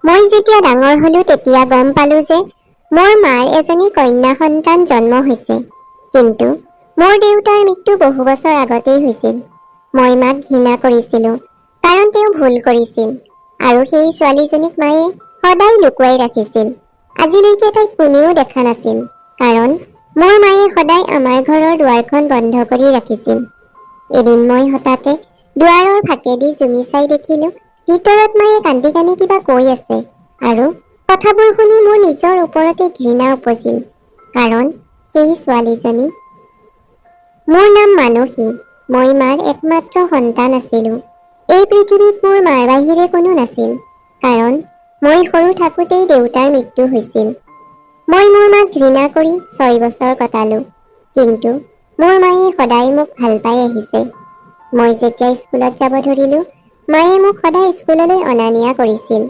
মই যেতিয়া ডাঙৰ হলো তেতিয়া গম পালো যে মোৰ মাৰ এজনী কন্যা সন্তান জন্ম হৈছে। কিন্তু মোৰ দেউতাৰ মৃত্যু বহু বছৰ আগতেই হৈছিল। মই মাক ঘৃণা কৰিছিলো কাৰণ তেওঁ ভুল কৰিছিল আৰু সেই ছোৱালীজনীক মায়ে সদায় লুকুৱাই ৰাখিছিল। আজিলৈকে তাইক কোনেও দেখা নাছিল কাৰণ মোৰ মায়ে সদায় আমাৰ ঘৰৰ দুৱাৰখন বন্ধ কৰি ৰাখিছিল। এদিন মই হঠাতে দুৱাৰৰ ফাঁকেদি জুমি চাই দেখিলো ভিতৰত মায়ে কান্দি কান্দি কিবা কৈ আছে আৰু কথাবোৰ শুনি মোৰ নিজৰ ওপৰতে ঘৃণা উপজিল কাৰণ সেই ছোৱালীজনী। মোৰ নাম মানসী। মই মাৰ একমাত্ৰ সন্তান আছিলো। এই পৃথিৱীত মোৰ মাৰ বাহিৰে কোনো নাছিল কাৰণ মই সৰু থাকোঁতেই দেউতাৰ মৃত্যু হৈছিল। মই মোৰ মাক ঘৃণা কৰি 6 বছৰ কটালো। কিন্তু মোৰ মায়ে সদায় মোক ভাল পাই আহিছে। মই যেতিয়া স্কুলত যাব ধৰিলো মায়ে মোক সদায় স্কুললৈ অনা নিয়া কৰিছিল।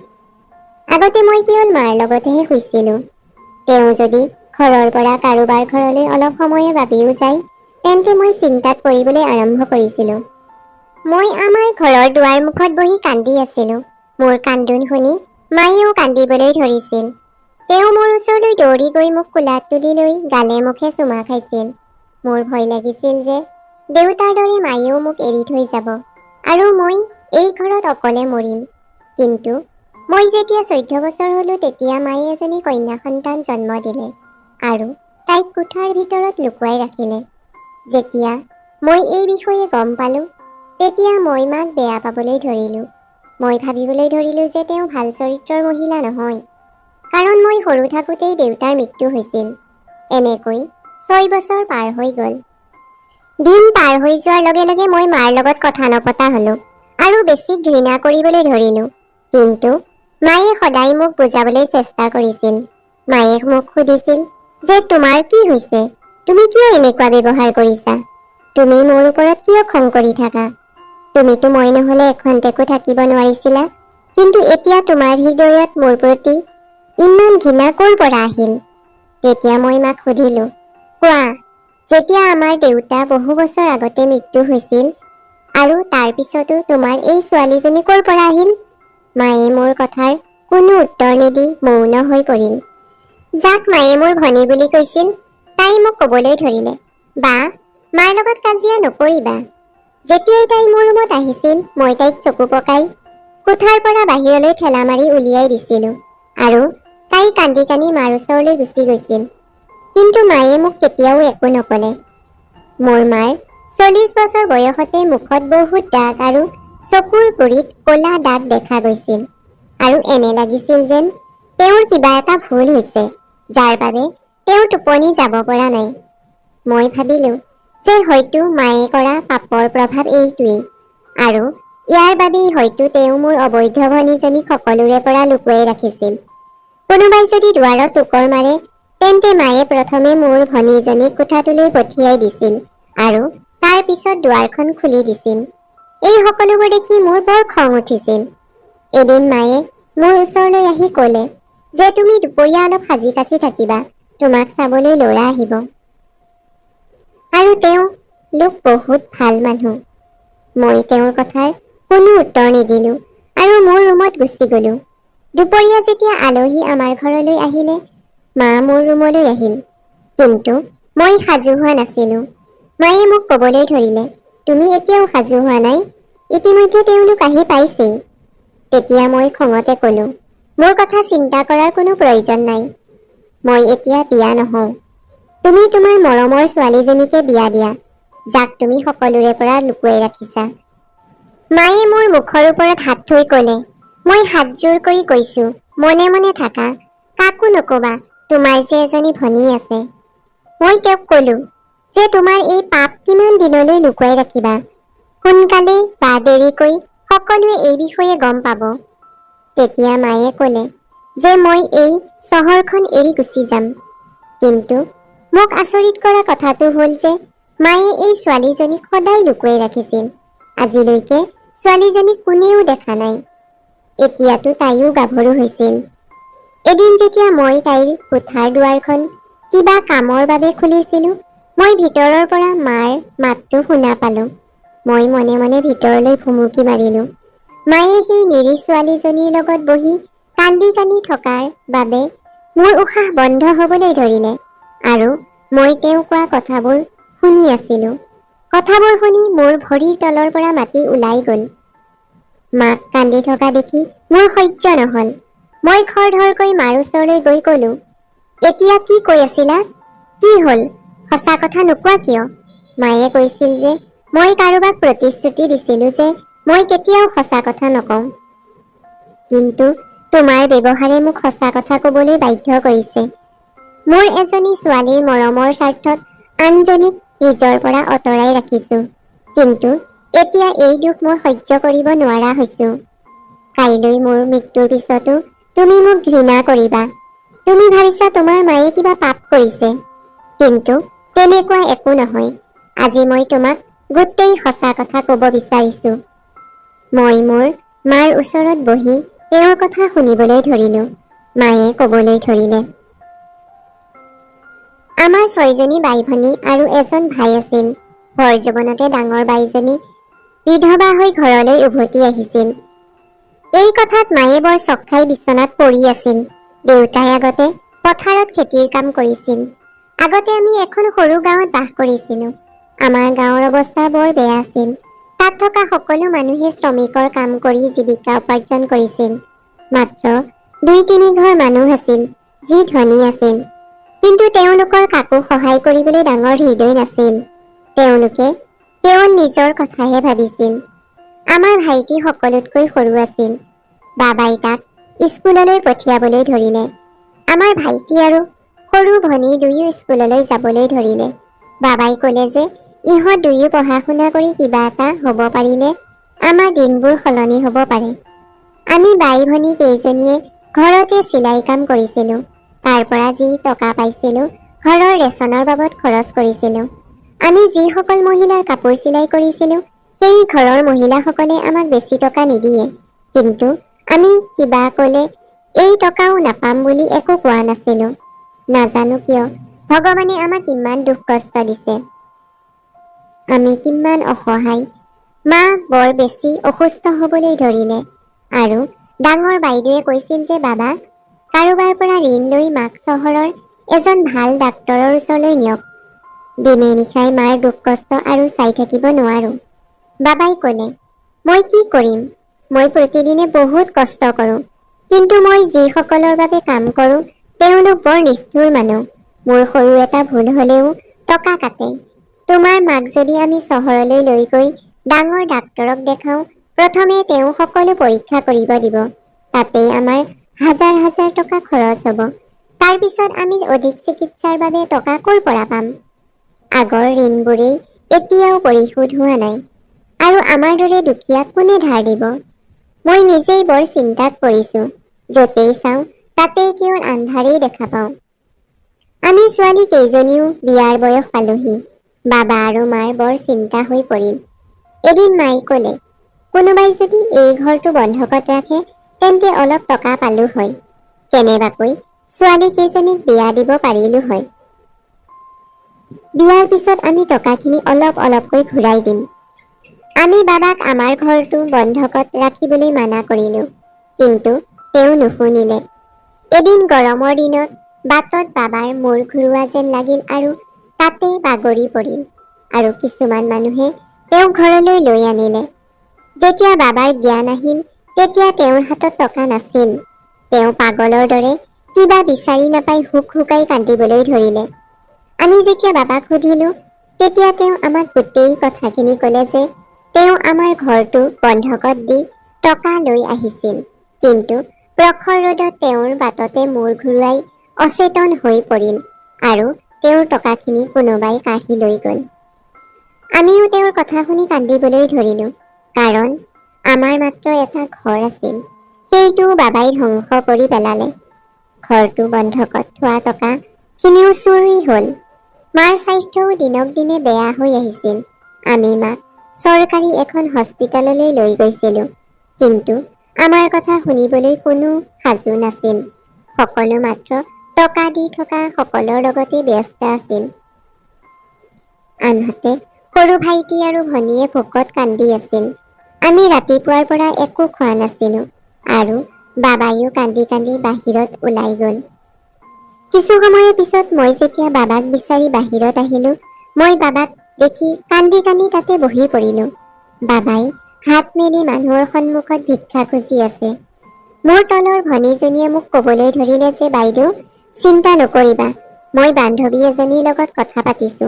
আগতে মই কেৱল মাৰ লগতহে শুইছিলো। তেওঁ যদি ঘৰৰ পৰা কাৰোবাৰ ঘৰলৈ অলপ সময়ৰ বাবেও যায় তেন্তে মই চিন্তাত পৰিবলৈ আৰম্ভ কৰিছিলো। মই আমাৰ ঘৰৰ দুৱাৰ মুখত বহি কান্দি আছিলো। মোৰ কান্দোন শুনি মায়েও কান্দিবলৈ ধৰিছিল। তেওঁ মোৰ ওচৰলৈ দৌৰি গৈ মোক কোলাত তুলি লৈ গালে মুখে চুমা খাইছিল। মোৰ ভয় লাগিছিল যে দেউতাৰ দৰে মায়েও মোক এৰি থৈ যাব আৰু মই এই ঘৰত অকলে মৰিম। কিন্তু মই যেতিয়া 14 বছৰ হলো তেতিয়া মায়ে এজনী কন্যা সন্তান জন্ম দিলে আৰু তাইক কোঠাৰ ভিতৰত লুকুৱাই ৰাখিলে। যেতিয়া মই এই বিষয়ে গম পালো তেতিয়া মই মাক বেয়া পাবলৈ ধৰিলো। মই ভাবিবলৈ ধৰিলো যে তেওঁ ভাল চৰিত্ৰৰ মহিলা নহয় কাৰণ মই সৰু থাকোঁতেই দেউতাৰ মৃত্যু হৈছিল। এনেকৈ 6 বছৰ পাৰ হৈ গ'ল। দিন পাৰ হৈ যোৱাৰ লগে লগে মই মাৰ লগত কথা নপতা হলো আৰু বেছি ঘৃণা কৰিবলৈ ধৰিলো। কিন্তু মায়ে সদায় মোক বুজাবলৈ চেষ্টা কৰিছিল। মায়ে মোক সুধিছিল যে তোমাৰ কি হৈছে? তুমি কিয় এনেকুৱা ব্যৱহাৰ কৰিছা? তুমি মোৰ ওপৰত কিয় খং কৰি থাকা? তুমিতো মই নহলে এখন্তেকো থাকিব নোৱাৰিছিলা। কিন্তু এতিয়া তোমাৰ হৃদয়ত মোৰ প্ৰতি ইমান ঘৃণা ক'ৰ পৰা আহিল? তেতিয়া মই মাক সুধিলো, কোৱা, যেতিয়া আমাৰ দেউতা বহু বছৰ আগতে মৃত্যু হৈছিল আৰু তাৰ পিছতো তোমাৰ এই ছোৱালীজনী ক'ৰ পৰা আহিল? মায়ে মোৰ কথাৰ কোনো উত্তৰ নিদি মৌন হৈ পৰিল। যাক মায়ে মোৰ ভনী বুলি কৈছিল তাই মোক ক'বলৈ ধৰিলে, বা মাৰ লগত কাজিয়া নকৰিবা। যেতিয়াই তাই মোৰ ৰুমত আহিছিল মই তাইক চকু পকাই কোঠাৰ পৰা বাহিৰলৈ ঠেলা মাৰি উলিয়াই দিছিলো আৰু তাই কান্দি কান্দি মাৰ ওচৰলৈ গুচি গৈছিল। কিন্তু মায়ে মোক কেতিয়াও একো নকলে। মোৰ মাৰ 40 বছৰ বয়সতে মুখত বহুত দাগ আৰু চকুৰ গুৰিত ক'লা দাগ দেখা গৈছিল আৰু এনে লাগিছিল যেন তেওঁৰ কিবা এটা ভুল হৈছে যাৰ বাবে তেওঁ টোপনি যাব পৰা নাই। মই ভাবিলো যে হয়তো মায়ে কৰা পাপৰ প্ৰভাৱ এইটোৱেই আৰু ইয়াৰ বাবেই হয়তো তেওঁ মোৰ অবৈধ ভনীজনীক সকলোৰে পৰা লুকুৱাই ৰাখিছিল। কোনোবাই যদি দুৱাৰত টোকৰ মাৰে তেন্তে মায়ে প্ৰথমে মোৰ ভনীজনীক কোঠাটোলৈ পঠিয়াই দিছিল আৰু তাৰ পিছত দুৱাৰখন খুলি দিছিল। এই সকলোবোৰ দেখি মোৰ বৰ খং উঠিছিল। এদিন মায়ে মোৰ ওচৰলৈ আহি ক'লে যে তুমি দুপৰীয়া অলপ সাজি কাচি থাকিবা, তোমাক চাবলৈ ল'ৰা আহিব। আৰু তেওঁ লোক বহুত ভাল মানুহ। মই তেওঁৰ কথাৰ কোনো উত্তৰ নিদিলো আৰু মোৰ ৰুমত গুচি গলো। দুপৰীয়া যেতিয়া আলহী আমাৰ ঘৰলৈ আহিলে মা মোৰ ৰুমলৈ আহিল। কিন্তু মই সাজু হোৱা নাছিলো। মায়ে মোক ক'বলৈ ধৰিলে, তুমি এতিয়াও সাজু হোৱা নাই? ইতিমধ্যে তেওঁলোক আহি পাইছেই। তেতিয়া মই খঙতে ক'লো, মোৰ কথা চিন্তা কৰাৰ কোনো প্ৰয়োজন নাই। মই এতিয়া বিয়া নহওঁ। তুমি তোমাৰ মৰমৰ ছোৱালীজনীকে বিয়া দিয়া, যাক তুমি সকলোৰে পৰা লুকুৱাই ৰাখিছা। মায়ে মোৰ মুখৰ ওপৰত হাত থৈ ক'লে, মই হাতজোৰ কৰি কৈছো, মনে মনে থাকা, কাকো নকবা, তোমাৰ যে এজনী ভনী আছে। মই তেওঁক ক'লো যে তোমাৰ এই পাপ কিমান দিনলৈ লুকুৱাই ৰাখিবা? সোনকালে বা দেৰিকৈ সকলোৱে এই বিষয়ে গম পাব। তেতিয়া মায়ে ক'লে যে মই এই চহৰখন এৰি গুচি যাম। কিন্তু মোক আচৰিত কৰা কথাটো হ'ল যে মায়ে এই ছোৱালীজনীক সদায় লুকুৱাই ৰাখিছিল। আজিলৈকে ছোৱালীজনীক কোনেও দেখা নাই। এতিয়াতো তাইও গাভৰু হৈছিল। এদিন যেতিয়া মই তাইৰ কোঠাৰ দুৱাৰখন কিবা কামৰ বাবে খুলিছিলো মই ভিতৰৰ পৰা মাৰ মাতটো শুনা পালো। মই মনে মনে ভিতৰলৈ ভুমুকি মাৰিলো। মায়ে সেই নিৰীহ ছোৱালীজনীৰ লগত বহি কান্দি কান্দি থকাৰ বাবে মোৰ উশাহ বন্ধ হ'বলৈ ধৰিলে আৰু মই তেওঁ কোৱা কথাবোৰ শুনি আছিলোঁ। কথাবোৰ শুনি মোৰ ভৰিৰ তলৰ পৰা মাটি ওলাই গ'ল। মাক কান্দি থকা দেখি মোৰ সহ্য নহ'ল। মই খৰধৰকৈ মাৰ ওচৰলৈ গৈ ক'লো, এতিয়া কি কৈ আছিলা? কি হ'ল? সঁচা কথা নোকোৱা কিয়? মায়ে কৈছিল যে মই কাৰোবাক প্ৰতিশ্ৰুতি দিছিলোঁ যে মই কেতিয়াও সঁচা কথা নকওঁ। কিন্তু তোমাৰ ব্যৱহাৰে মোক সঁচা কথা ক'বলৈ বাধ্য কৰিছে। মোৰ এজনী ছোৱালীৰ মৰমৰ স্বাৰ্থত আনজনীক নিজৰ পৰা আঁতৰাই ৰাখিছোঁ। কিন্তু এতিয়া এই দুখ মই সহ্য কৰিব নোৱাৰা হৈছোঁ। কাইলৈ মোৰ মৃত্যুৰ পিছতো তুমি মোক ঘৃণা কৰিবা। তুমি ভাবিছা তোমাৰ মায়ে কিবা পাপ কৰিছে। কিন্তু তেনেকুৱা একো নহয়। আজি মই তোমাক গোটেই সঁচা কথা ক'ব বিচাৰিছোঁ। মই মোৰ মাৰ ওচৰত বহি তেওঁৰ কথা শুনিবলৈ ধৰিলোঁ। মায়ে ক'বলৈ ধৰিলে, আমাৰ 6জনী বাই-ভনী আৰু এজন ভাই আছিল। ভৰ জীৱনতে ডাঙৰ বাইজনী বিধৱা হৈ ঘৰলৈ উভতি আহিছিল। এই কথাত মায়ে বৰ চক খাই বিচনাত পৰি আছিল। দেউতাই আগতে পথাৰত খেতিৰ কাম কৰিছিল। আগতে আমি এখন সৰু গাঁৱত বাস কৰিছিলোঁ। আমাৰ গাঁৱৰ অৱস্থা বৰ বেয়া আছিল। তাত থকা সকলো মানুহে শ্ৰমিকৰ কাম কৰি জীৱিকা উপাৰ্জন কৰিছিল। মাত্ৰ 2-3 ঘৰ মানুহ আছিল যি ধনী আছিল। কিন্তু তেওঁলোকৰ কাকো সহায় কৰিবলৈ ডাঙৰ হৃদয় নাছিল। তেওঁলোকে কেৱল নিজৰ কথাহে ভাবিছিল। আমাৰ ভাইটি সকলোতকৈ সৰু আছিল। বাবাই তাক স্কুললৈ পঠিয়াবলৈ ধৰিলে। আমাৰ ভাইটি আৰু সৰু ভনী দুয়ো স্কুললৈ যাবলৈ ধৰিলে। বাবাই ক'লে যে ইহঁত দুয়ো পঢ়া শুনা কৰি কিবা এটা হ'ব পাৰিলে আমাৰ দিনবোৰ সলনি হ'ব পাৰে। আমি বাই-ভনী কেইজনীয়ে ঘৰতে চিলাই কাম কৰিছিলোঁ। তাৰ পৰা যি টকা পাইছিলোঁ ঘৰৰ ৰেচনৰ বাবদ খৰচ কৰিছিলোঁ। আমি যিসকল মহিলাৰ কাপোৰ চিলাই কৰিছিলোঁ সেই ঘৰৰ মহিলাসকলে আমাক বেছি টকা নিদিয়ে। কিন্তু আমি কিবা ক'লে এই টকাও নাপাম বুলি একো কোৱা নাছিলোঁ। নাজানো কিয় ভগৱানে আমাক ইমান দুখ কষ্ট দিছে। আমি কিমান অসহায়। মা বৰ বেছি অসুস্থ হ'বলৈ ধৰিলে আৰু ডাঙৰ বাইদেৱে কৈছিল যে বাবা কাৰোবাৰ পৰা ঋণ লৈ মাক চহৰৰ এজন ভাল ডাক্তৰৰ ওচৰলৈ নিয়ক। দিনে নিশাই মাৰ দুখ কষ্ট আৰু চাই থাকিব নোৱাৰো। বাবাই ক'লে, মই কি কৰিম? মই প্ৰতিদিনে বহুত কষ্ট কৰোঁ। কিন্তু মই যিসকলৰ বাবে কাম কৰোঁ তেওঁলোক বৰ নিষ্ঠুৰ মানুহ। মোৰ সৰু এটা ভুল হ'লেও টকা কাটে। তোমাৰ মাক যদি আমি চহৰলৈ লৈ গৈ ডাঙৰ ডাক্তৰক দেখাওঁ, প্ৰথমে তেওঁ সকলো পৰীক্ষা কৰিব দিব। তাতেই আমাৰ হাজাৰ হাজাৰ টকা খৰচ হ'ব। তাৰ পিছত আমি অধিক চিকিৎসাৰ বাবে টকা ক'ৰ পৰা পাম? আগৰ ঋণবোৰেই এতিয়াও পৰিশোধ হোৱা নাই আৰু আমাৰ দৰে দুখীয়াক কোনে ধাৰ দিব? মই নিজেই বৰ চিন্তাত পৰিছোঁ। য'তেই চাওঁ তাতেই কেৱল আন্ধাৰেই দেখা পাওঁ। আমি ছোৱালী কেইজনীও বিয়াৰ বয়স পালোহি। বাবা আৰু মাৰ বৰ চিন্তা হৈ পৰিল। এদিন মাই ক'লে, কোনোবাই যদি এই ঘৰটো বন্ধকত ৰাখে তেন্তে অলপ টকা পালো হয়। কেনেবাকৈ ছোৱালী কেইজনীক বিয়া দিব পাৰিলো হয়। বিয়াৰ পিছত আমি টকাখিনি অলপ অলপকৈ ঘূৰাই দিম। আমি বাবাক আমাৰ ঘৰটো বন্ধকত ৰাখিবলৈ মানা কৰিলো। কিন্তু তেওঁ নুশুনিলে। এদিন গৰমৰ দিনত বাটত বাবাৰ মূৰ ঘূৰোৱা যেন লাগিল আৰু তাতেই বাগৰি পৰিল আৰু কিছুমান মানুহে তেওঁক ঘৰলৈ লৈ আনিলে। যেতিয়া বাবাৰ জ্ঞান আহিল তেতিয়া তেওঁৰ হাতত টকা নাছিল। তেওঁ পাগলৰ দৰে কিবা বিচাৰি নাপাই হুক হুকাই কান্দিবলৈ ধৰিলে। আমি যেতিয়া বাবাক সুধিলো তেতিয়া তেওঁ আমাক গোটেই কথাখিনি ক'লে যে তেওঁ আমাৰ ঘৰটো বন্ধকত দি টকা লৈ আহিছিল। কিন্তু প্ৰখৰ ৰ'দত তেওঁৰ বাটতে মূৰ ঘূৰাই অচেতন হৈ পৰিল আৰু তেওঁৰ টকাখিনি কোনোবাই কাঢ়ি লৈ গ'ল। আমিও তেওঁৰ কথা শুনি কান্দিবলৈ ধৰিলো। কাৰণ আমাৰ মাত্ৰ এটা ঘৰ আছিল। সেইটোও বাবাই ধ্বংস কৰি পেলালে। ঘৰটো বন্ধকত থোৱা টকা খিনিও চুৰি হ'ল। মাৰ স্বাস্থ্যও দিনক দিনে বেয়া হৈ আহিছিল। আমি মাক চৰকাৰী এখন হস্পিতাললৈ লৈ গৈছিলো। কিন্তু আমাৰ কথা শুনিবলৈ কোনো সাজু নাছিল। সকলো মাত্ৰ টকা দি থকা সকলৰ লগতে ব্যস্ত আছিল। আনহাতে সৰু ভাইটি আৰু ভনীয়ে ভোকত কান্দি আছিল। আমি ৰাতিপুৱাৰ পৰা একো খোৱা নাছিলো আৰু বাবাইও কান্দি কান্দি বাহিৰত ওলাই গ'ল। কিছু সময়ৰ পিছত মই যেতিয়া বাবাক বিচাৰি বাহিৰত আহিলো, মই বাবাক দেখি কান্দি কান্দি তাতে বহি পৰিলো। বাবাই হাত মেলি মানুহৰ সন্মুখত ভিক্ষা খুজি আছে। মোৰ তলৰ ভনীজনীয়ে মোক ক'বলৈ ধৰিলে যে বাইদেউ, চিন্তা নকৰিবা, মই বান্ধৱী এজনীৰ লগত কথা পাতিছো।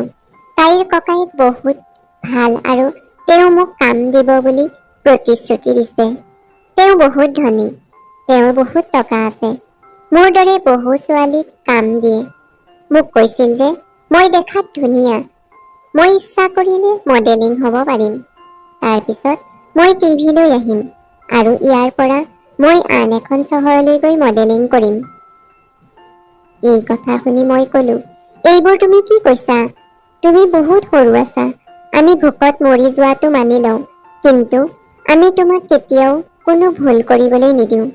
তাইৰ ককায়েক বহুত ভাল আৰু তেওঁ মোক কাম দিব বুলি প্ৰতিশ্ৰুতি দিছে। তেওঁ বহুত ধনী, তেওঁৰ বহুত টকা আছে। মোৰ দৰে বহু ছোৱালীক কাম দিয়ে। মোক কৈছিল যে মই দেখাত ধুনীয়া, মই ইচ্ছা কৰিলে মডেলিং হ'ব পাৰিম। তাৰপিছত মই টিভিলৈ আহিম আৰু ইয়াৰ পৰা মই আন এখন চহৰলৈ গৈ মডেলিং কৰিম। এই কথা শুনি মই ক'লো, এইবোৰ তুমি কি কৈছা? তুমি বহুত সৰু আছা। আমি ভোকত মৰি যোৱাটো মানি লওঁ, কিন্তু আমি তোমাক কেতিয়াও কোনো ভুল কৰিবলৈ নিদিওঁ।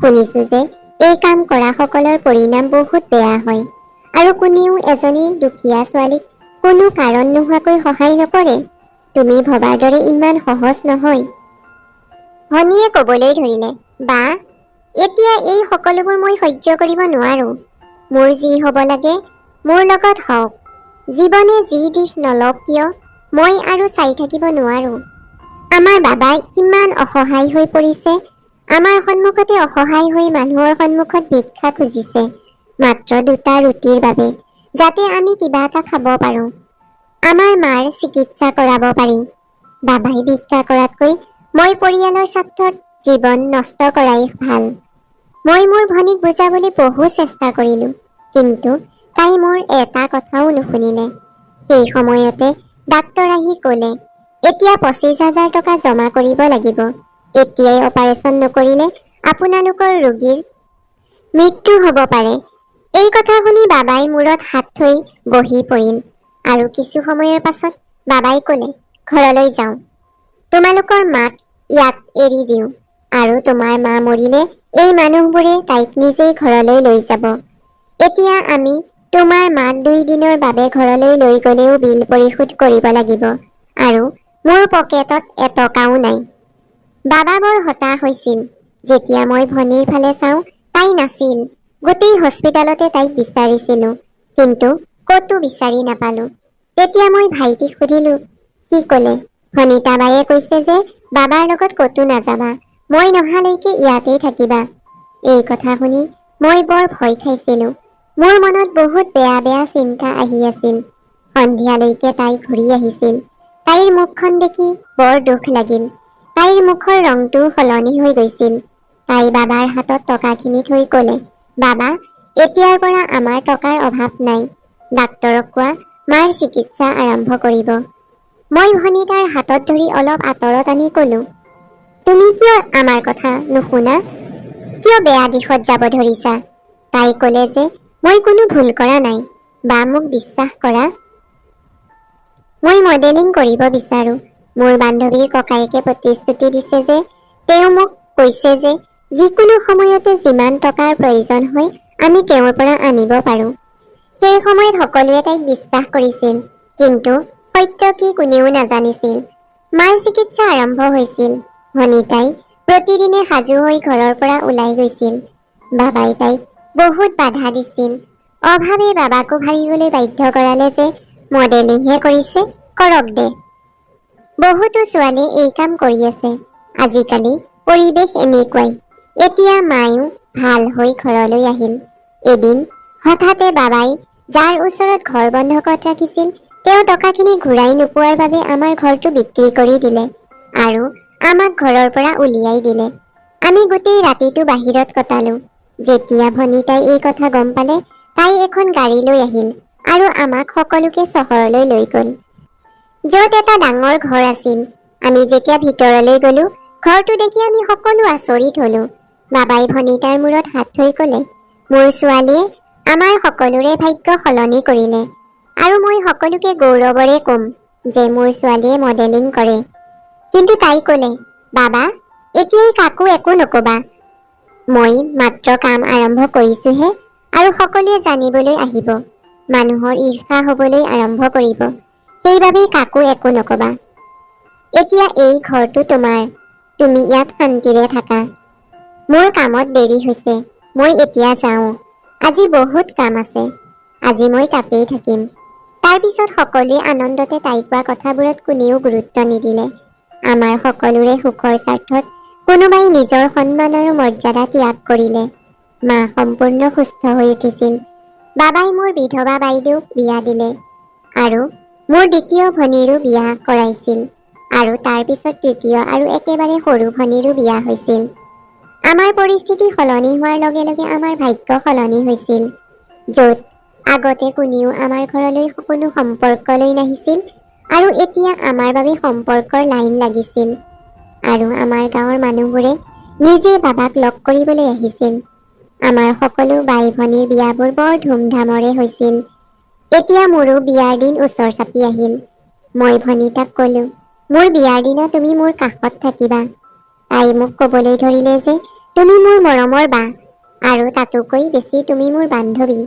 শুনিছো যে এই কাম কৰা সকলৰ পৰিণাম বহুত বেয়া হয় আৰু কোনেও এজনী দুখীয়া ছোৱালীক কোনো কাৰণ নোহোৱাকৈ সহায় নকৰে। তুমি ভবাৰ দৰে ইমান সহজ নহয়। ভনীয়ে ক'বলৈ ধৰিলে, বা এতিয়া এই সকলোবোৰ মই সহ্য কৰিব নোৱাৰো। মোৰ যি হ'ব লাগে মোৰ লগত হওক। জীৱনে যি দিশ নলওক কিয় মই আৰু চাই থাকিব নোৱাৰো। আমাৰ বাবাই কিমান অসহায় হৈ পৰিছে। আমাৰ সন্মুখতে অসহায় হৈ মানুহৰ সন্মুখত ভিক্ষা খুজিছে, মাত্ৰ 2টা ৰুটিৰ বাবে, যাতে আমি কিবা এটা খাব পাৰো। আমাৰ মাৰ চিকিৎসা কৰাব পাৰি। বাবাই ভিক্ষা কৰাতকৈ মই পৰিয়ালৰ স্বাৰ্থত জীৱন নষ্ট কৰাই ভাল। মই মোৰ ভনীক বুজাবলৈ বহু চেষ্টা কৰিলো, কিন্তু তাই মোৰ এটা কথাও নুশুনিলে। সেই সময়তে ডাক্তৰ আহি ক'লে, এতিয়া 25,000 টকা জমা কৰিব লাগিব। এতিয়াই অপাৰেশ্যন নকৰিলে আপোনালোকৰ ৰোগীৰ মৃত্যু হ'ব পাৰে। এই কথা শুনি বাবাই মূৰত হাত থৈ বহি পৰিল আৰু কিছু সময়ৰ পাছত বাবাই ক'লে, ঘৰলৈ যাওঁ। তোমালোকৰ মাক ইয়াত এৰি দিওঁ আৰু তোমাৰ মা মৰিলে এই মানুহবোৰে তাইক নিজেই ঘৰলৈ লৈ যাব। এতিয়া আমি তোমাৰ মাক 2 দিনৰ বাবে ঘৰলৈ লৈ গ'লেও বিল পৰিশোধ কৰিব লাগিব আৰু মোৰ পকেটত এটকাও নাই। বাবা বৰ হতাশ হৈছিল। যেতিয়া মই ভনীৰ ফালে চাওঁ, তাই নাছিল। গোটেই হস্পিটালতে তাইক বিচাৰিছিলো, কিন্তু ক'তো বিচাৰি নাপালো। তেতিয়া মই ভাইটিক সুধিলো। সি ক'লে, ভনিতা বায়ে কৈছে যে বাবাৰ লগত ক'তো নাযাবা, মই নহালৈকে ইয়াতেই থাকিবা। এই কথা শুনি মই বৰ ভয় খাইছিলো। মোৰ মনত বহুত বেয়া বেয়া চিন্তা আহি আছিল। সন্ধিয়ালৈকে তাই ঘূৰি আহিছিল। তাইৰ মুখখন দেখি বৰ দুখ লাগিল। তাইৰ মুখৰ ৰংটোও সলনি হৈ গৈছিল। তাই বাবাৰ হাতত টকাখিনি থৈ ক'লে, বাবা, এতিয়াৰ পৰা আমাৰ টকাৰ অভাৱ নাই। ডাক্তৰক কোৱা মাৰ চিকিৎসা আৰম্ভ কৰিব। মই ভনিতাৰ হাতত ধৰি অলপ আঁতৰত আনি ক'লো, তুমি কিয় আমাৰ কথা নুশুনা? কিয় বেয়া দিশত যাব ধৰিছা? তাই ক'লে যে মই কোনো ভুল কৰা নাই। বা মোক বিশ্বাস কৰা। মই মডেলিং কৰিব বিচাৰো। মোৰ বান্ধৱীৰ ককায়েকে প্ৰতিশ্ৰুতি দিছে যে তেওঁ মোক কৈছে যে যিকোনো সময়তে যিমান টকাৰ প্ৰয়োজন হয় আমি তেওঁৰ পৰা আনিব পাৰো। সেই সময়ত সকলোৱে তাইক বিশ্বাস কৰিছিল, কিন্তু সত্য কি কোনেও নাজানিছিল। মাৰ চিকিৎসা আৰম্ভ হৈছিল। ভনিতাই প্ৰতিদিনে সাজু হৈ ঘৰৰ পৰা ওলাই গৈছিল। বাবাই তাইক বহুত বাধা দিছিল। অভাৱে বাবাকো ভাবিবলৈ বাধ্য কৰালে যে মডেলিংহে কৰিছে, কৰক দে। বহুতো ছোৱালীয়ে এই কাম কৰি আছে। আজিকালি পৰিৱেশ এনেকুৱাই। এতিয়া মায়ো ভাল হৈ ঘৰলৈ আহিল। এদিন হঠাতে বাবাই যাৰ ওচৰত ঘৰ বন্ধকত ৰাখিছিল, তেওঁ টকাখিনি ঘূৰাই নোপোৱাৰ বাবে আমাৰ ঘৰটো বিক্ৰী কৰি দিলে আৰু আমাক ঘৰৰ পৰা উলিয়াই দিলে। আমি গোটেই ৰাতিটো বাহিৰত কটালো। যেতিয়া ভনিতাই এই কথা গম পালে, তাই এখন গাড়ী লৈ আহিল আৰু আমাক সকলোকে চহৰলৈ লৈ গ'ল, য'ত এটা ডাঙৰ ঘৰ আছিল। আমি যেতিয়া ভিতৰলৈ গ'লো, ঘৰটো দেখি আমি সকলো আচৰিত হলো। বাবাই ভনিতাৰ মূৰত হাত থৈ ক'লে, মোৰ ছোৱালীয়ে আমাৰ সকলোৰে ভাগ্য সলনি কৰিলে আৰু মই সকলোকে গৌৰৱৰে ক'ম যে মোৰ ছোৱালীয়ে মডেলিং কৰে। কিন্তু তাই ক'লে, বাবা, এতিয়াই কাকো একো নকবা। মই মাত্ৰ কাম আৰম্ভ কৰিছোহে আৰু সকলোৱে জানিবলৈ আহিব। মানুহৰ ঈৰ্ষা হ'বলৈ আৰম্ভ কৰিব। সেইবাবেই কাকো একো নকবা। এতিয়া এই ঘৰটো তোমাৰ। তুমি ইয়াত শান্তিৰে থাকা। মোৰ কামত দেৰি হৈছে, মই এতিয়া যাওঁ। আজি বহুত কাম আছে, আজি মই তাতেই থাকিম। তাৰ পিছত সকলোৱে আনন্দতে তাই কোৱা কথাবোৰত কোনেও গুৰুত্ব নিদিলে। আমাৰ সকলোৰে সুখৰ স্বাৰ্থত কোনোবাই নিজৰ সন্মান আৰু মৰ্যাদা ত্যাগ কৰিলে। মা সম্পূৰ্ণ সুস্থ হৈ উঠিছিল। বাবাই মোৰ বিধৱা বাইদেউক বিয়া দিলে আৰু মোৰ দ্বিতীয় ভনীৰো বিয়া কৰাইছিল আৰু তাৰ পিছত তৃতীয় আৰু একেবাৰে সৰু ভনীৰো বিয়া হৈছিল। আমাৰ পৰিস্থিতি সলনি হোৱাৰ লগে লগে আমাৰ ভাগ্য সলনি হৈছিল। য'ত আগতে কোনেও আমাৰ ঘৰলৈ কোনো সম্পৰ্ক লৈ নাহিছিল আৰু এতিয়া আমাৰ বাবে সম্পৰ্কৰ লাইন লাগিছিল আৰু আমাৰ গাঁৱৰ মানুহবোৰে নিজে বাবাক লগ কৰিবলৈ আহিছিল। আমাৰ সকলো বাই ভনীৰ বিয়াবোৰ বৰ ধুমধামৰে হৈছিল। এতিয়া মোৰো বিয়াৰ দিন ওচৰ চাপি আহিল। মই ভনীতাক ক'লো, মোৰ বিয়াৰ দিনা তুমি মোৰ কাষত থাকিবা। তাই মোক ক'বলৈ ধৰিলে যে তুমি মোৰ মৰমৰ বা আৰু তাতোকৈ বেছি তুমি মোৰ বান্ধৱী।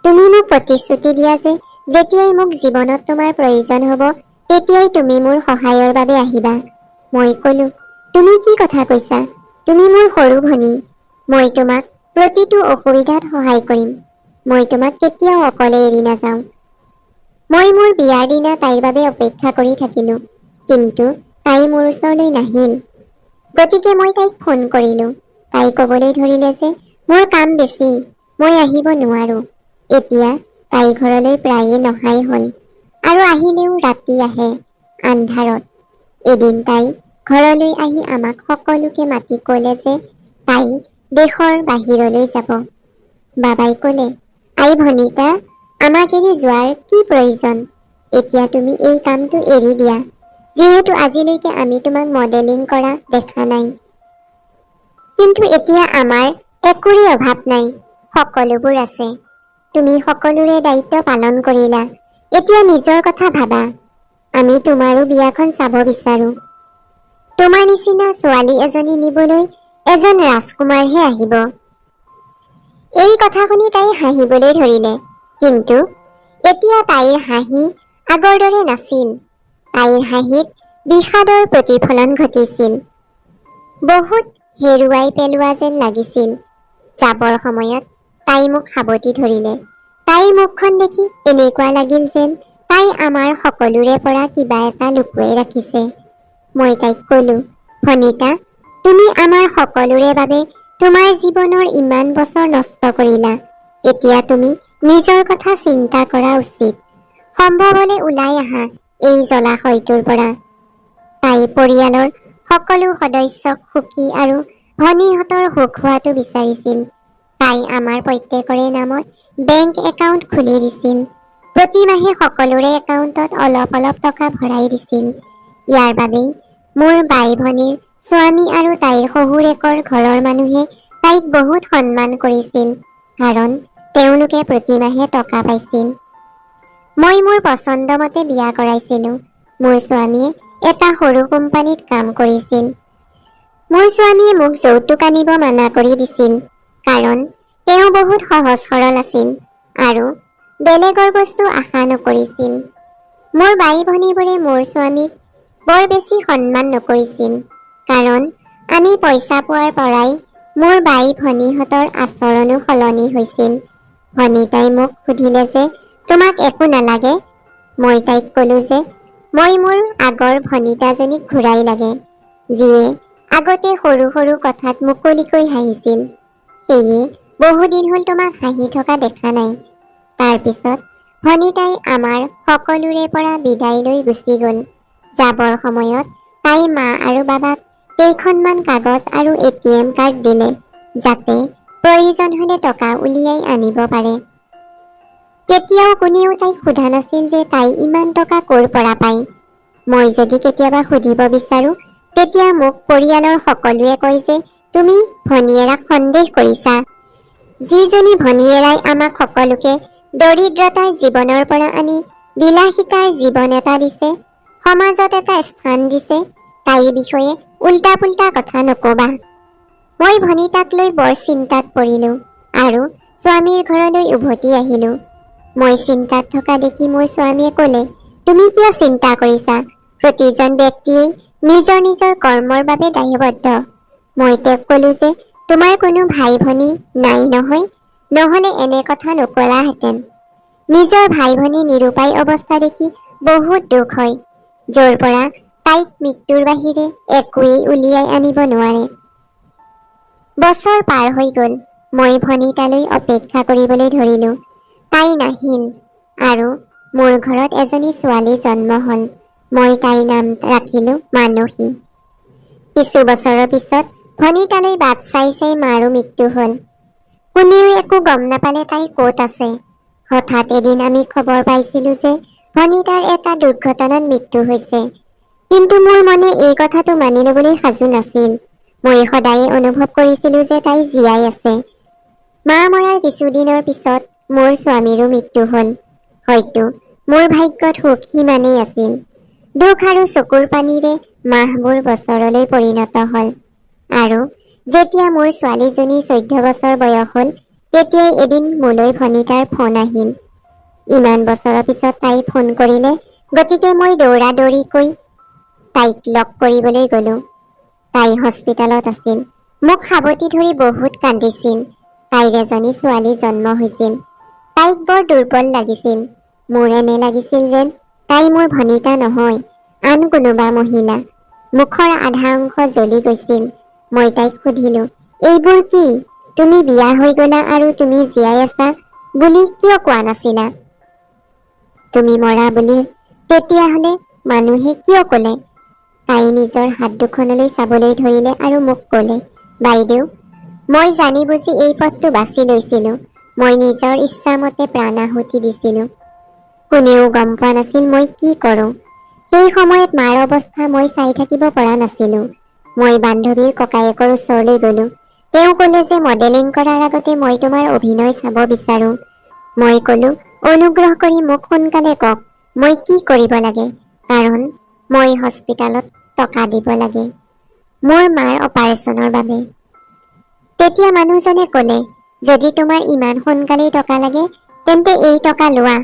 তুমি মোক প্ৰতিশ্ৰুতি দিয়া যে যেতিয়াই মোক জীৱনত তোমাৰ প্ৰয়োজন হ'ব তেতিয়াই তুমি মোৰ সহায়ৰ বাবে আহিবা। মই ক'লো, তুমি কি কথা কৈছা? তুমি মোৰ সৰু ভনী। মই তোমাক প্ৰতিটো অসুবিধাত সহায় কৰিম। মই তোমাক কেতিয়াও অকলে এৰি নাযাওঁ। মই মোৰ বিয়াৰ দিনা তাইৰ বাবে অপেক্ষা কৰি থাকিলো, কিন্তু তাই মোৰ ওচৰলৈ নাহিল। গতিকে মই তাইক ফোন কৰিলো। তাই ক'বলৈ ধৰিলে যে মোৰ কাম বেছি, মই আহিব নোৱাৰো। এতিয়া তাই ঘৰলৈ প্ৰায়ে নহাই হ'ল আৰু আহিলেও ৰাতি আহে, আন্ধাৰত। এদিন তাই ঘৰলৈ আহি আমাক সকলোকে মাতি ক'লে যে তাই দেশৰ বাহিৰলৈ যাব। বাবাই ক'লে, আই ভনীতা, আমাক এৰি যোৱাৰ কি প্ৰয়োজন? এতিয়া তুমি এই কামটো এৰি দিয়া, যিহেতু আজিলৈকে আমি তোমাক মডেলিং কৰা দেখা নাই। কিন্তু এতিয়া আমাৰ একোৰে অভাৱ নাই, সকলোবোৰ আছে। তুমি সকলোৰে দায়িত্ব পালন কৰিলা, এতিয়া নিজৰ কথা ভাবা। আমি তোমাৰো বিয়াখন চাব বিচাৰো। তোমাৰ নিচিনা ছোৱালী এজনী নিবলৈ এজন ৰাজকুমাৰহে আহিব। এই কথা শুনি তাই হাঁহিবলৈ ধৰিলে, কিন্তু এতিয়া তাইৰ হাঁহি আগৰ দৰে নাছিল। তাইৰ হাঁহিত বিষাদৰ প্ৰতিফলন ঘটিছিল। বহুত হেৰুৱাই পেলোৱা যেন লাগিছিল। যাবৰ সময়ত তাই মোক সাবটি ধৰিলে। তাইৰ মুখখন দেখি এনেকুৱা লাগিল যেন তাই আমাৰ সকলোৰে পৰা কিবা এটা লুকুৱাই ৰাখিছে। মই তাইক ক'লো, ভনীতা, তুমি আমাৰ সকলোৰে বাবে তোমাৰ জীৱনৰ ইমান বছৰ নষ্ট কৰিলা। এতিয়া তুমি নিজৰ কথা চিন্তা কৰা উচিত। সম্ভৱ হ'লে ওলাই আহা এই জলাশয়টোৰ পৰা। তাই পৰিয়ালৰ সকলো সদস্যক সুখী আৰু ভনীহঁতৰ সুখ হোৱাটো বিচাৰিছিল। তাই আমাৰ প্ৰত্যেকৰে নামত বেংক একাউণ্ট খুলি দিছিল। প্ৰতি মাহে সকলোৰে একাউণ্টত অলপ অলপ টকা ভৰাই দিছিল। ইয়াৰ বাবেই মোৰ বাই ভনীৰ স্বামী আৰু তাইৰ শহুৰেকৰ ঘৰৰ মানুহে তাইক বহুত সন্মান কৰিছিল, কাৰণ তেওঁলোকে প্ৰতি মাহে টকা পাইছিল। মই মোৰ পচন্দ মতে বিয়া কৰাইছিলো। মোৰ স্বামীয়ে এটা সৰু কোম্পানীত কাম কৰিছিল। মোৰ স্বামীয়ে মোক যৌতুক আনিব মানা কৰি দিছিল, কাৰণ তেওঁ বহুত সহজ সৰল আছিল আৰু বেলেগৰ বস্তু আশা নকৰিছিল। মোৰ বাই ভনীবোৰে মোৰ স্বামীক বৰ বেছি সন্মান নকৰিছিল, কাৰণ আমি পইচা পোৱাৰ পৰাই মোৰ বাই ভনীহঁতৰ আচৰণো সলনি হৈছিল। ভনীতাই মোক সুধিলে যে তোমাক একো নালাগে? মই তাইক ক'লো যে মই মোৰ আগৰ ভনীতাজনীক ঘূৰাই লাগে, যিয়ে আগতে সৰু সৰু কথাত মুকলিকৈ হাঁহিছিল। সেয়ে বহুদিন হ'ল তোমাক হাঁহি থকা দেখা নাই। তাৰ পিছত ভনীতাই আমাৰ সকলোৰে পৰা বিদায় লৈ গুচি গ'ল। যাবৰ সময়ত তাই মা আৰু বাবাক কেইখনমান কাগজ আৰু ATM কাৰ্ড দিলে, যাতে প্ৰয়োজন হ'লে টকা উলিয়াই আনিব পাৰে। কেতিয়াও কোনেও তাইক সোধা নাছিল যে তাই ইমান টকা ক'ৰ পৰা পায়। মই যদি কেতিয়াবা সুধিব বিচাৰো, তেতিয়া মোক পৰিয়ালৰ সকলোৱে কয় যে তুমি ভনীয়েৰাক সন্দেহ কৰিছা। যিজনী ভনীয়েৰাই আমাক সকলোকে দৰিদ্ৰতাৰ জীৱনৰ পৰা আনি বিলাসিতাৰ জীৱন এটা দিছে, সমাজত এটা স্থান দিছে, তাইৰ বিষয়ে উল্টা পুল্টা কথা নকবা। মই ভনীতাক লৈ বৰ চিন্তাত পৰিলো আৰু স্বামীৰ ঘৰলৈ উভতি আহিলো। মই চিন্তাত থকা দেখি মোৰ স্বামীয়ে ক'লে, তুমি কিয় চিন্তা কৰিছা? প্ৰতিজন ব্যক্তিয়েই নিজৰ নিজৰ কৰ্মৰ বাবে দায়বদ্ধ। মই তেওঁক ক'লো যে তোমাৰ কোনো ভাই ভনী নাই নহয়, নহ'লে এনে কথা নকলাহেঁতেন। নিজৰ ভাই ভনী নিৰুপায় অৱস্থা দেখি বহুত দুখ হয়, য'ৰ পৰা তাইক মৃত্যুৰ বাহিৰে একোৱেই উলিয়াই আনিব নোৱাৰে। বছৰ পাৰ হৈ গ'ল। মই ভনীতালৈ অপেক্ষা কৰিবলৈ ধৰিলো। তাই নাহিল আৰু মোৰ ঘৰত এজনী ছোৱালী জন্ম হ'ল। মই তাইৰ নাম ৰাখিলো মানসী। কিছু বছৰৰ পিছত ভনীতালৈ বাট চাই চাই মাৰো মৃত্যু হ'ল। কোনেও একো গম নাপালে তাই ক'ত আছে। হঠাৎ এদিন আমি খবৰ পাইছিলো যে ভনীতাৰ এটা দুৰ্ঘটনাত মৃত্যু হৈছে। কিন্তু মোৰ মনে এই কথাটো মানি ল'বলৈ সাজু নাছিল। মই সদায়ে অনুভৱ কৰিছিলো যে তাই জীয়াই আছে। মা মৰাৰ কিছুদিনৰ পিছত মোৰ স্বামীৰো মৃত্যু হ'ল। হয়তো মোৰ ভাগ্যত সুখ সিমানেই আছিল। দুখ আৰু চকুৰ পানীৰে মাহবোৰ বছৰলৈ পৰিণত হ'ল। আৰু যেতিয়া মোৰ ছোৱালীজনীৰ 14 বছৰ বয়স হ'ল, তেতিয়াই এদিন মোলৈ ভনীতাৰ ফোন আহিল। ইমান বছৰৰ পিছত তাই ফোন কৰিলে, গতিকে মই দৌৰা দৌৰিকৈ তাইক লগ কৰিবলৈ গ'লো। তাই হস্পিটেলত আছিল। মোক সাৱটি ধৰি বহুত কান্দিছিল। তাইৰ এজনী ছোৱালী জন্ম হৈছিল। তাইক বৰ দুৰ্বল লাগিছিল। মোৰ এনে লাগিছিল যেন তাই মোৰ ভনীতা নহয়, আন কোনোবা মহিলা। মুখৰ আধা অংশ জ্বলি গৈছিল। মই তাইক সুধিলো, এইবোৰ কি? তুমি বিয়া হৈ গ'লা আৰু তুমি জীয়াই আছা বুলি কিয় কোৱা নাছিলা? তুমি মৰা বুলি তেতিয়াহ'লে মানুহে কিয় ক'লে? তাই নিজৰ হাত দুখনলৈ চাবলৈ ধৰিলে আৰু মোক ক'লে, বাইদেউ, মই জানি বুজি এই পথটো বাছি লৈছিলো। মই নিজৰ ইচ্ছামতে প্ৰাণ আহুতি দিছিলো। কোনেও গম পোৱা নাছিল মই কি কৰোঁ। সেই সময়ত মাৰ অৱস্থা মই চাই থাকিব পৰা নাছিলো। মই বান্ধৱীৰ ককায়েকৰ ওচৰলৈ গ'লো। তেওঁ ক'লে যে মডেলিং কৰাৰ আগতে মই তোমাৰ অভিনয় চাব বিচাৰো। মই ক'লো, অনুগ্ৰহ কৰি মোক সোনকালে কওক মই কি কৰিব লাগে, কাৰণ মই হস্পিটেলত টকা দিব লাগে মোৰ মাৰ অপাৰেশ্যনৰ বাবে। তেতিয়া মানুহজনে ক'লে, যদি তোমাৰ ইমান সোনকালেই টকা লাগে তেন্তে এই টকা লোৱা।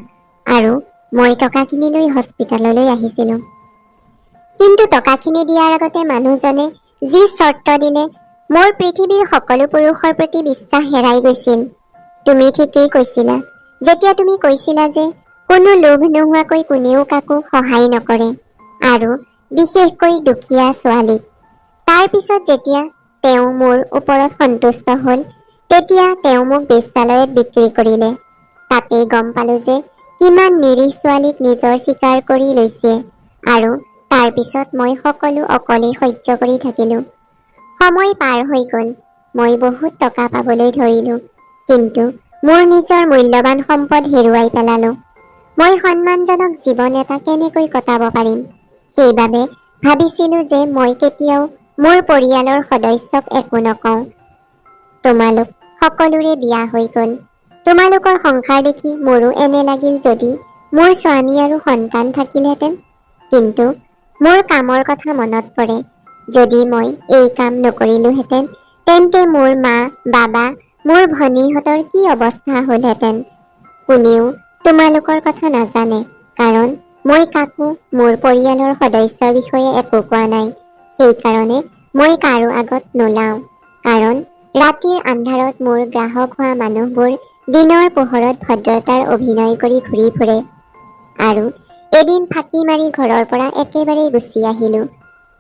আৰু মই টকাখিনি লৈ হস্পিটেললৈ আহিছিলো। কিন্তু টকাখিনি দিয়াৰ আগতে মানুহজনে যি চৰ্ত দিলে, মোৰ পৃথিৱীৰ সকলো পুৰুষৰ প্ৰতি বিশ্বাস হেৰাই গৈছিল। তুমি ঠিকেই কৈছিলা, যেতিয়া তুমি কৈছিলা যে কোনো লোভ নোহোৱাকৈ কোনেও কাকো সহায় নকৰে, আৰু বিশেষকৈ দুখীয়া ছোৱালীক। তাৰ পিছত যেতিয়া তেওঁ মোৰ ওপৰত সন্তুষ্ট হ'ল, তেতিয়া তেওঁ মোক বেশ্যালয়ত বিক্ৰী কৰিলে। তাতেই গম পালো যে কিমান নিৰীহ ছোৱালীক নিজৰ স্বীকাৰ কৰি লৈছে। আৰু তাৰ পিছত মই সকলো অকলেই সহ্য কৰি থাকিলো। সময় পাৰ হৈ গ'ল। মই বহুত টকা পাবলৈ ধৰিলো, কিন্তু মোৰ নিজৰ মূল্যৱান সম্পদ হেৰুৱাই পেলালো। মই সন্মানজনক জীৱন এটা কেনেকৈ কটাব পাৰিম? সেইবাবে ভাবিছিলো যে মই কেতিয়াও মোৰ পৰিয়ালৰ সদস্যক একো নকওঁ। তোমালোক সকলোৰে বিয়া হৈ গ'ল। তোমালোকৰ সংসাৰ দেখি মোৰো এনে লাগিল যদি মোৰ স্বামী আৰু সন্তান থাকিলহেঁতেন। কিন্তু মোৰ কামৰ কথা মনত পৰে। যদি মই এই কাম নকৰিলোহেঁতেন, তেন্তে মোৰ মা, বাবা, মোৰ ভনীহঁতৰ কি অৱস্থা হ'লহেঁতেন? কোনেও তোমালোকৰ কথা নাজানে, কাৰণ মই কাকো মোৰ পৰিয়ালৰ সদস্যৰ বিষয়ে একো কোৱা নাই। সেইকাৰণে মই কাৰো আগত নোলাওঁ, কাৰণ ৰাতিৰ আন্ধাৰত মোৰ গ্ৰাহক হোৱা মানুহবোৰ দিনৰ পোহৰত ভদ্ৰতাৰ অভিনয় কৰি ঘূৰি ফুৰে। আৰু এদিন ফাঁকি মাৰি ঘৰৰ পৰা একেবাৰে গুচি আহিলো।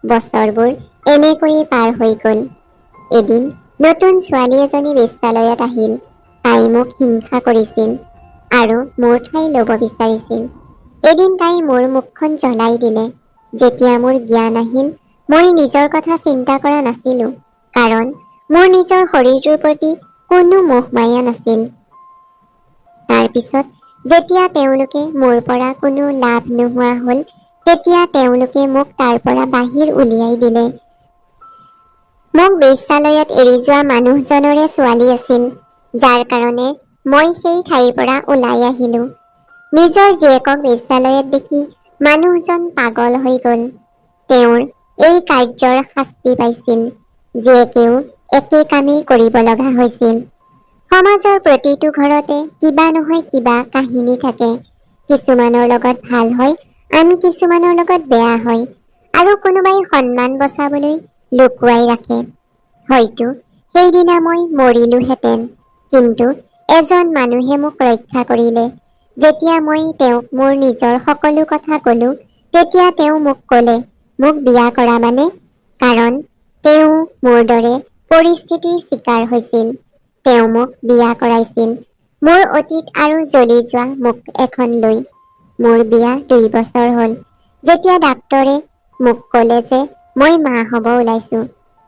বছৰবোৰ এনেকৈয়ে পাৰ হৈ গ'ল। এদিন নতুন ছোৱালী এজনী বেশ্যালয়ত আহিল। তাই মোক হিংসা কৰিছিল আৰু মোৰ ঠাই ল'ব বিচাৰিছিল। এদিন তাই মোৰ মুখখন জ্বলাই দিলে। যেতিয়া মোৰ জ্ঞান আহিল, মই নিজৰ কথা চিন্তা কৰা নাছিলো, কাৰণ মোৰ নিজৰ শৰীৰটোৰ প্ৰতি কোনো মোহ মায়া নাছিল। তাৰ পিছত যেতিয়া তেওঁলোকে মোৰ পৰা কোনো লাভ নোহোৱা হ'ল, তেতিয়া তেওঁলোকে মোক তাৰ পৰা বাহিৰ উলিয়াই দিলে। মোক বেশ্যালয়ত এৰি যোৱা মানুহজনৰে ছোৱালী আছিল, যাৰ কাৰণে মই সেই ঠাইৰ পৰা ওলাই আহিলো। নিজৰ জীয়েকক বেশ্যালয়ত দেখি মানুহজন পাগল হৈ গ'ল। তেওঁৰ এই কাৰ্যৰ শাস্তি পাইছিল। জীয়েকেও একে কামেই কৰিব লগা হৈছিল। সমাজৰ প্ৰতিটো ঘৰতে কিবা নহয় কিবা কাহিনী থাকে। কিছুমানৰ লগত ভাল হয়, আন কিছুমানৰ লগত বেয়া হয়, আৰু কোনোবাই সন্মান বচাবলৈ লুকুৱাই ৰাখে। হয়তো সেইদিনা মই মৰিলোহেঁতেন, কিন্তু এজন মানুহে মোক ৰক্ষা কৰিলে। যেতিয়া মই তেওঁক মোৰ নিজৰ সকলো কথা কলো, তেতিয়া তেওঁ মোক ক'লে মোক বিয়া কৰা মানে, কাৰণ তেওঁ মোৰ দৰে পৰিস্থিতিৰ চিকাৰ হৈছিল। তেওঁ মোক বিয়া কৰাইছিল মোৰ অতীত আৰু জ্বলি যোৱা মুখ এখন লৈ। মোৰ বিয়া 2 বছৰ হ'ল। যেতিয়া ডাক্তৰে মোক ক'লে যে মই মা হ'ব ওলাইছো,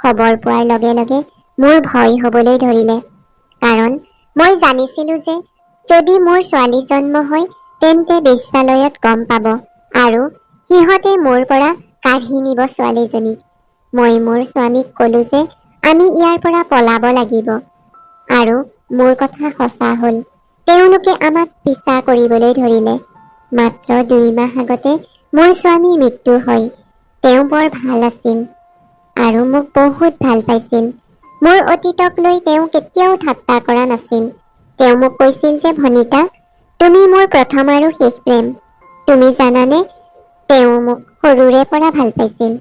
খবৰ পোৱাৰ লগে লগে মোৰ ভয় হ'বলৈ ধৰিলে। কাৰণ মই জানিছিলো যে যদি মোৰ ছোৱালী জন্ম হয় তেন্তে বেশ্যালয়ত গম পাব আৰু সিহঁতে মোৰ পৰা কাঢ়ি নিব ছোৱালীজনীক। মই মোৰ স্বামীক ক'লো যে আমি ইয়াৰ পৰা পলাব লাগিব, আৰু মোৰ কথা সঁচা হ'ল। তেওঁলোকে আমাক পিছা কৰিবলৈ ধৰিলে। মাত্ৰ 2 মাহ আগতে মোৰ স্বামীৰ মৃত্যু হয়। তেওঁ বৰ ভাল আছিল আৰু মোক বহুত ভাল পাইছিল। মোৰ অতীতক লৈ তেওঁ কেতিয়াও ঠাট্টা কৰা নাছিল। তেওঁ মোক কৈছিল যে ভনিতা, তুমি মোৰ প্ৰথম আৰু শেষ প্ৰেম। তুমি জানানে, তেওঁ মোক সৰুৰে পৰা ভাল পাইছিল।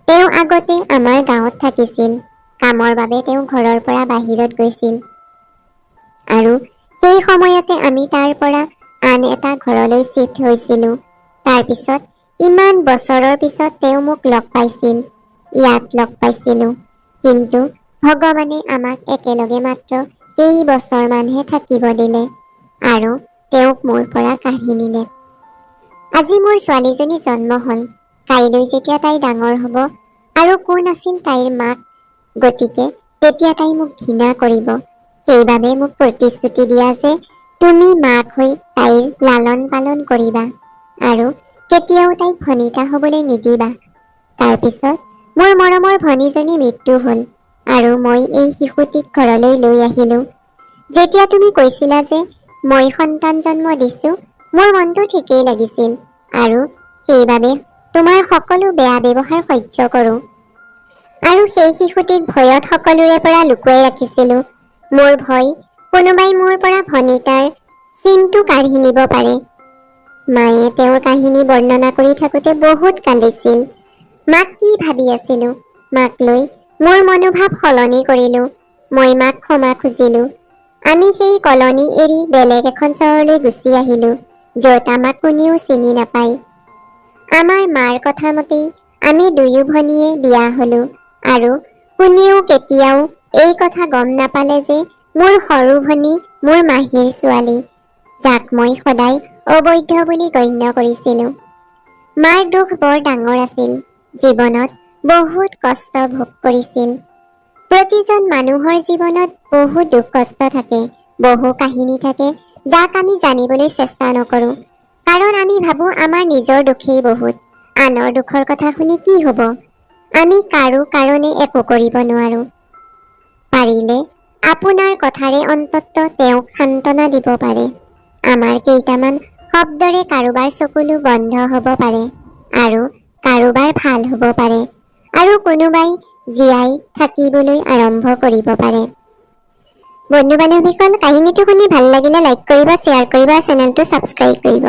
তেওঁ আগতে আমাৰ গাঁৱত থাকিছিল। কামৰ বাবে তেওঁ ঘৰৰ পৰা বাহিৰত গৈছিল, আৰু সেই সময়তে আমি তাৰ পৰা আন এটা ঘৰলৈ শ্বিফ্ট হৈছিলো। তাৰপিছত ইমান বছৰৰ পিছত তেওঁ মোক লগ পাইছিল। ইয়াত লগ পাইছিলো, কিন্তু ভগৱানে আমাক একেলগে মাত্ৰ কেইবছৰমানহে থাকিব দিলে, আৰু তেওঁক মোৰ পৰা কাঢ়ি নিলে। আজি মোৰ ছোৱালীজনী জন্ম হ'ল। কাইলৈ যেতিয়া তাই ডাঙৰ হ'ব আৰু কোন আছিল তাইৰ মাক, গতিকে তেতিয়া তাই মোক ঘৃণা কৰিব। সেইবাবে মোক প্ৰতিশ্ৰুতি দিয়া যে তুমি মাক হৈ তাইৰ লালন পালন কৰিবা আৰু কেতিয়াও তাইক ভনিতা হ'বলৈ নিদিবা। তাৰপিছত মোৰ মৰমৰ ভনীজনীৰ মৃত্যু হ'ল, আৰু মই এই শিশুটিক ঘৰলৈ লৈ আহিলো। যেতিয়া তুমি কৈছিলা যে মই সন্তান জন্ম দিছো, মোৰ মনটো ঠিকেই লাগিছিল, আৰু সেইবাবে তোমাৰ সকলো বেয়া ব্যৱহাৰ সহ্য কৰোঁ। আৰু সেই শিশুটিক ভয়ত সকলোৰে পৰা লুকুৱাই ৰাখিছিলো। মোৰ ভয় কোনোবাই মোৰ পৰা ভনিতাৰ চিনটো কাঢ়ি নিব পাৰে। মায়ে তেওঁৰ কাহিনী বৰ্ণনা কৰি থাকোতে বহুত কান্দিছিল। মাক কি ভাবি আছিলো, মাক লৈ মোৰ মনোভাৱ সলনি কৰিলো। মই মাক ক্ষমা খুজিলো। আমি সেই কলনী এৰি বেলেগ এখন চহৰলৈ গুচি আহিলো, য'ত আমাক কোনেও চিনি নাপায়। আমাৰ মাৰ কথা মতেই আমি 2 ভনীয়ে বিয়া হলো, আৰু কোনেও কেতিয়াও এই কথা গম নাপালে যে মোৰ সৰু ভনী মোৰ মাহীৰ ছোৱালী, যাক মই সদায় অবৈধ বুলি গণ্য কৰিছিলো। মাৰ দুখ বৰ ডাঙৰ আছিল। জীৱনত বহুত কষ্ট ভোগ কৰিছিল। প্ৰতিজন মানুহৰ জীৱনত বহু দুখ কষ্ট থাকে, বহু কাহিনী থাকে, যাক আমি জানিবলৈ চেষ্টা নকৰো, কাৰণ আমি ভাবো আমাৰ নিজৰ দুখেই বহুত। আনৰ দুখৰ কথা শুনি কি হ'ব? আমি কাৰো কাৰণে একো কৰিব নোৱাৰো। পাৰিলে আপোনাৰ কথাৰে অন্ততঃ তেওঁক সান্তনা দিব পাৰে। আমাৰ কেইটামান শব্দৰে কাৰোবাৰ চকুলো বন্ধ হ'ব পাৰে, আৰু কাৰোবাৰ ভাল হ'ব পাৰে, আৰু কোনোবাই জীয়াই থাকিবলৈ আৰম্ভ কৰিব পাৰে। বন্ধু বান্ধৱীসকল, কাহিনীটো শুনি ভাল লাগিলে লাইক কৰিব, শ্বেয়াৰ কৰিব, চেনেলটো ছাবস্ক্ৰাইব কৰিব।